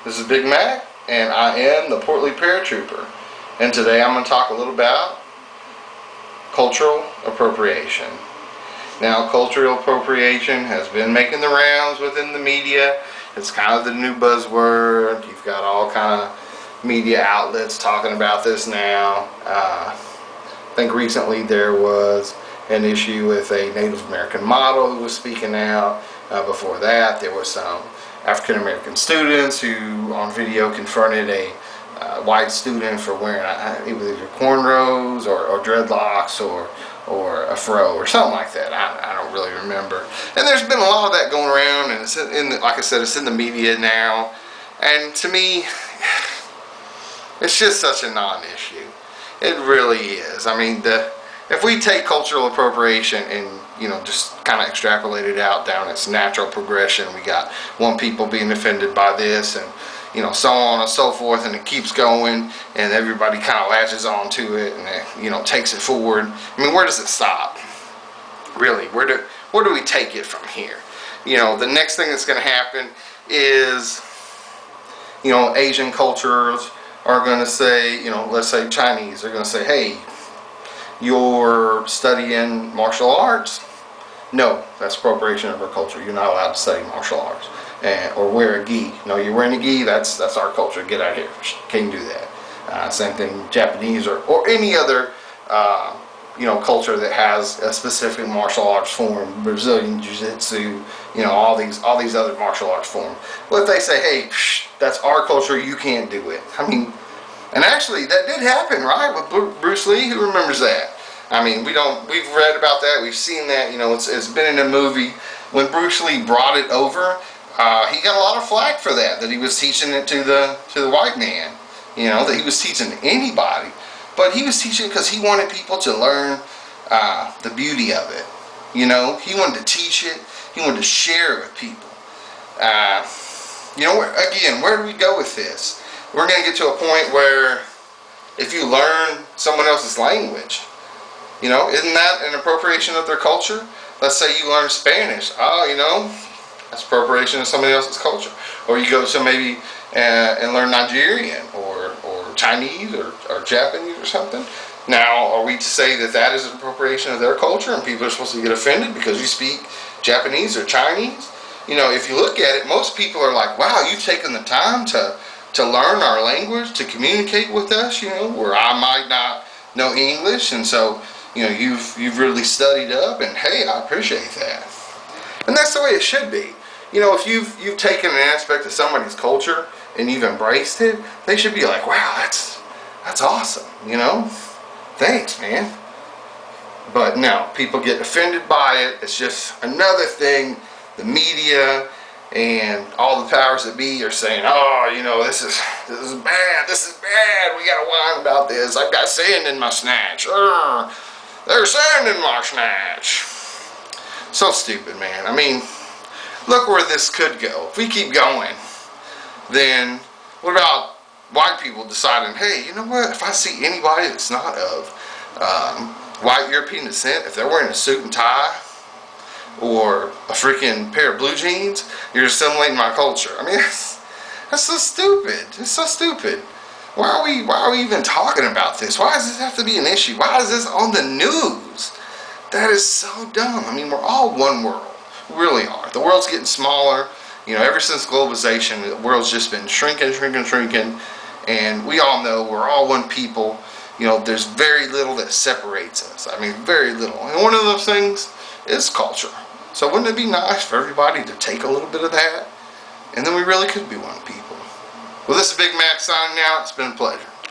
This is Big Mac, and I am the portly paratrooper. And today I'm going to talk a little about cultural appropriation. Now, cultural appropriation has been making the rounds within the media. It's kind of the new buzzword. You've got all kind of media outlets talking about this now. I think recently there was an issue with a Native American model who was speaking out. Before that, there was some African American students who on video confronted a white student for wearing either cornrows or dreadlocks or a fro or something like that. I don't really remember. And there's been a lot of that going around, and it's like I said, it's in the media now. And to me, it's just such a non-issue. It really is. I mean, if we take cultural appropriation and just kind of extrapolate it out down its natural progression, we got one people being offended by this, and so on and so forth, and it keeps going, and everybody kind of latches on to it, and takes it forward. I mean, where does it stop? Really, where do we take it from here? The next thing that's going to happen is Asian cultures are going to say, let's say Chinese are going to say, hey, you're studying martial arts? No, that's appropriation of our culture. You're not allowed to study martial arts or wear a gi. No, you're wearing a gi. That's our culture. Get out of here. Can't do that. Same thing, Japanese or any other culture that has a specific martial arts form, Brazilian jiu-jitsu, all these other martial arts forms. Well, if they say, hey, that's our culture, you can't do it. I mean, and actually that did happen, right, with Bruce Lee. Who remembers that? I mean, we've read about that, we've seen that, it's been in a movie. When Bruce Lee brought it over, he got a lot of flack for that he was teaching it to the white man, that he was teaching to anybody. But he was teaching because he wanted people to learn the beauty of it. He wanted to teach it, he wanted to share it with people. Again, where do we go with this? We're going to get to a point where if you learn someone else's language, isn't that an appropriation of their culture? Let's say you learn Spanish. That's appropriation of somebody else's culture. Or you go to maybe and learn Nigerian or Chinese or Japanese or something. Now, are we to say that is an appropriation of their culture and people are supposed to get offended because you speak Japanese or Chinese? If you look at it, most people are like, wow, you've taken the time to learn our language, to communicate with us, where I might not know English, and so you've really studied up, and hey, I appreciate that. And that's the way it should be. If you've taken an aspect of somebody's culture and you've embraced it, they should be like, wow, that's awesome, thanks, man. But no, people get offended by it. It's just another thing the media and all the powers that be are saying, oh, this is bad, we gotta whine about this, I've got sand in my snatch, there's sand in my snatch. So stupid, man. I mean, look where this could go. If we keep going, then what about white people deciding, hey, you know what, if I see anybody that's not of white European descent, if they're wearing a suit and tie or a freaking pair of blue jeans, you're assimilating my culture. I mean, that's so stupid. It's so stupid. Why are we even talking about this? Why does this have to be an issue? Why is this on the news? That is so dumb. I mean, we're all one world. We really are. The world's getting smaller. Ever since globalization, the world's just been shrinking. And we all know we're all one people. There's very little that separates us. I mean, very little. And one of those things is culture. So wouldn't it be nice for everybody to take a little bit of that? And then we really could be one people. Well, this is Big Mac signing out. It's been a pleasure.